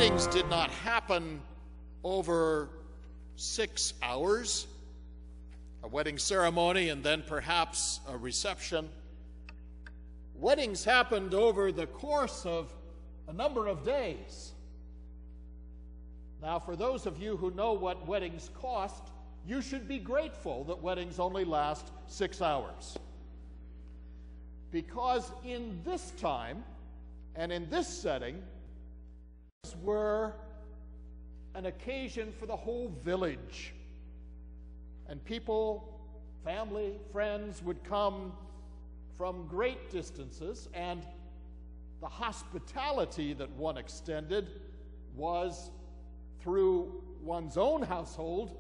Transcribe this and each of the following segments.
weddings did not happen over 6 hours, a wedding ceremony and then perhaps a reception. Weddings happened over the course of a number of days. Now, for those of you who know what weddings cost, you should be grateful that weddings only last 6 hours. Because in this time and in this setting, were an occasion for the whole village. And people, family, friends would come from great distances, and the hospitality that one extended was through one's own household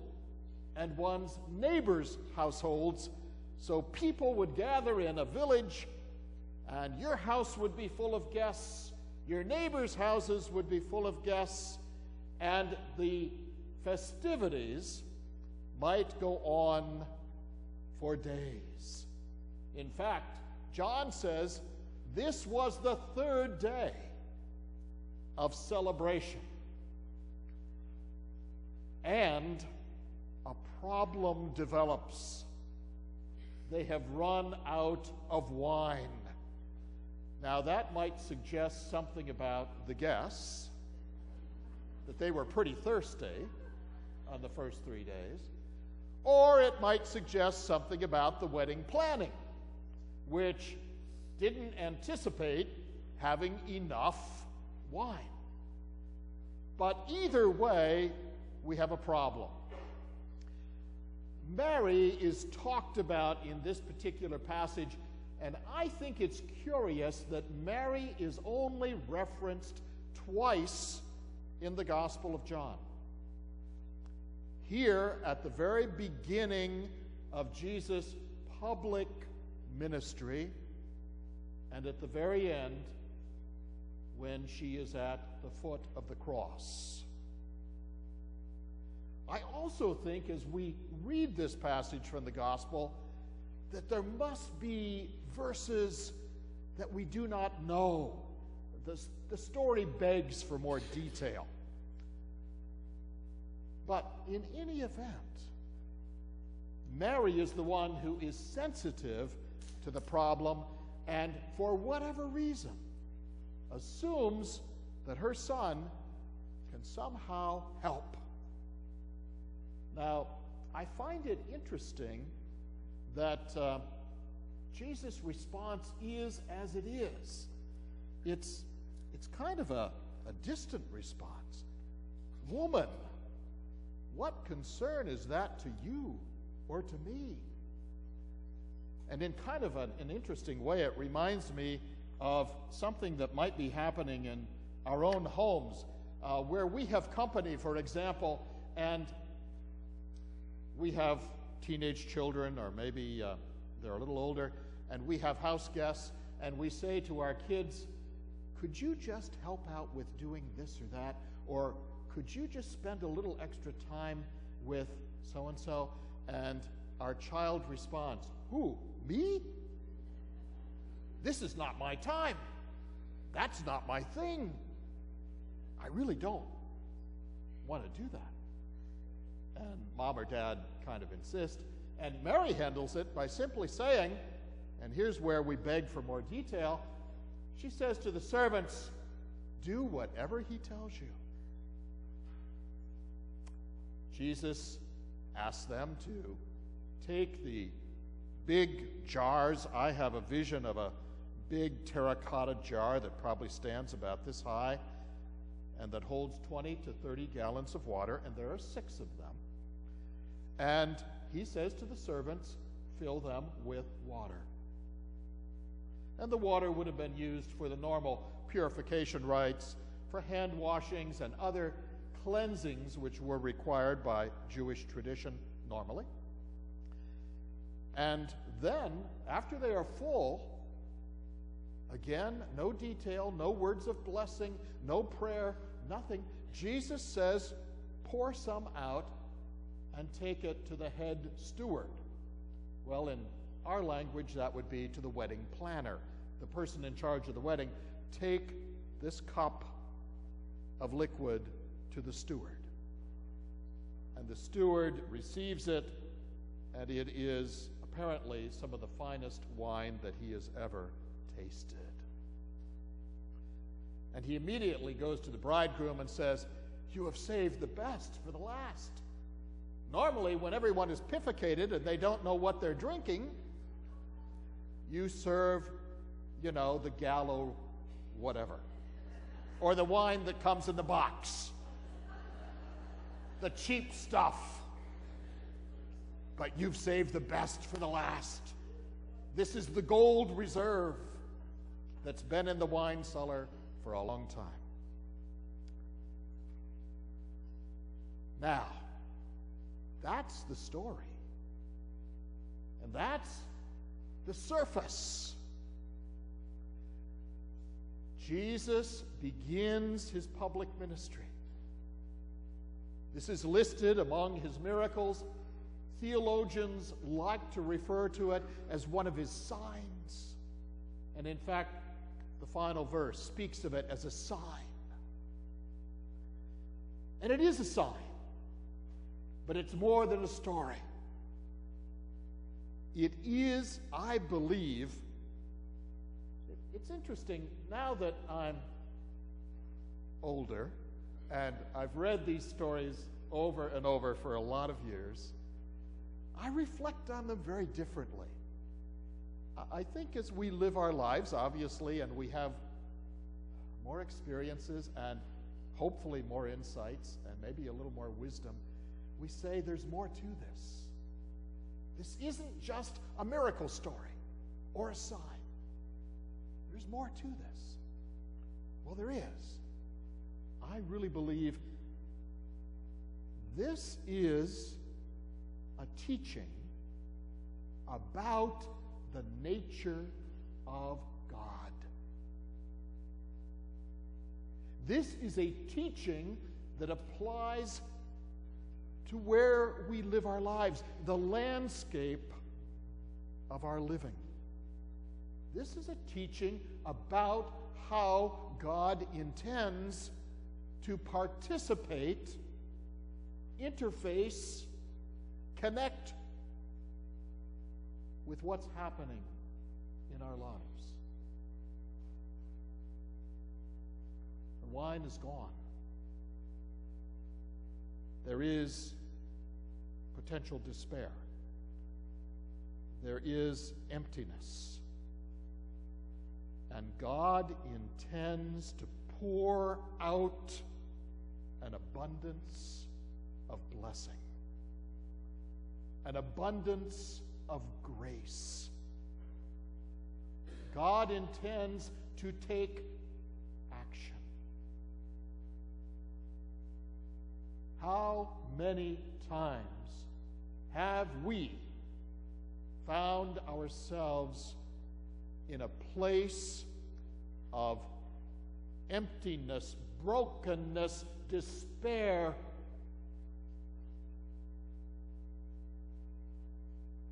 and one's neighbors' households. So people would gather in a village, and your house would be full of guests, your neighbors' houses would be full of guests, and the festivities might go on for days. In fact, John says this was the third day of celebration. And a problem develops. They have run out of wine. Now, that might suggest something about the guests, that they were pretty thirsty on the first 3 days. Or it might suggest something about the wedding planning, which didn't anticipate having enough wine. But either way, we have a problem. Mary is talked about in this particular passage, and I think it's curious that Mary is only referenced twice in the Gospel of John. Here, at the very beginning of Jesus' public ministry, and at the very end, when she is at the foot of the cross. I also think, as we read this passage from the Gospel, that there must be verses that we do not know. The story begs for more detail. But in any event, Mary is the one who is sensitive to the problem and, for whatever reason, assumes that her son can somehow help. Now, I find it interesting that Jesus' response is as it is. It's kind of a distant response. Woman, what concern is that to you or to me? And in kind of an interesting way, it reminds me of something that might be happening in our own homes, where we have company, for example, and we have teenage children, or maybe they're a little older, and we have house guests, and we say to our kids, could you just help out with doing this or that? Or could you just spend a little extra time with so-and-so? And our child responds, who, me? This is not my time. That's not my thing. I really don't want to do that. And mom or dad kind of insist. And Mary handles it by simply saying, and here's where we beg for more detail, she says to the servants, do whatever he tells you. Jesus asks them to take the big jars. I have a vision of a big terracotta jar that probably stands about this high and that holds 20 to 30 gallons of water, and there are 6 of them. And he says to the servants, fill them with water. And the water would have been used for the normal purification rites, for hand washings and other cleansings which were required by Jewish tradition normally. And then, after they are full, again, no detail, no words of blessing, no prayer, nothing. Jesus says, pour some out and take it to the head steward. Well, in our language, that would be to the wedding planner, the person in charge of the wedding. Take this cup of liquid to the steward. And the steward receives it, and it is apparently some of the finest wine that he has ever tasted. And he immediately goes to the bridegroom and says, "You have saved the best for the last." Normally, when everyone is pifficated and they don't know what they're drinking, you serve, the Gallo whatever, or the wine that comes in the box, the cheap stuff. But you've saved the best for the last. This is the gold reserve that's been in the wine cellar for a long time. Now, that's the story. And that's the surface. Jesus begins his public ministry. This is listed among his miracles. Theologians like to refer to it as one of his signs. And in fact, the final verse speaks of it as a sign. And it is a sign, but it's more than a story. It is, I believe, it's interesting, now that I'm older, and I've read these stories over and over for a lot of years, I reflect on them very differently. I think as we live our lives, obviously, and we have more experiences and hopefully more insights and maybe a little more wisdom, we say there's more to this. This isn't just a miracle story or a sign. There's more to this. Well, there is. I really believe this is a teaching about the nature of God. This is a teaching that applies to where we live our lives, the landscape of our living. This is a teaching about how God intends to participate, interface, connect with what's happening in our lives. The wine is gone. There is potential despair. There is emptiness. And God intends to pour out an abundance of blessing, an abundance of grace. God intends to take action. How many times have we found ourselves in a place of emptiness, brokenness, despair,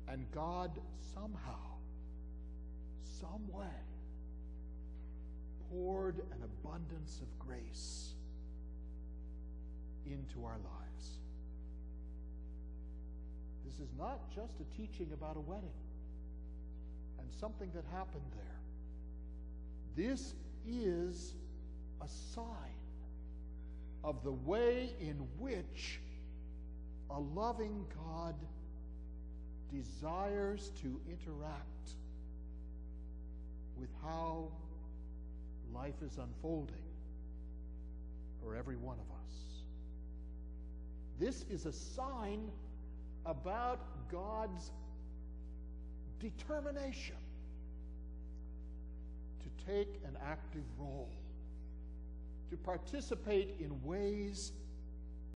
and God somehow, some way, poured an abundance of grace into our lives? This is not just a teaching about a wedding and something that happened there. This is a sign of the way in which a loving God desires to interact with how life is unfolding for every one of us. This is a sign about God's determination to take an active role, to participate in ways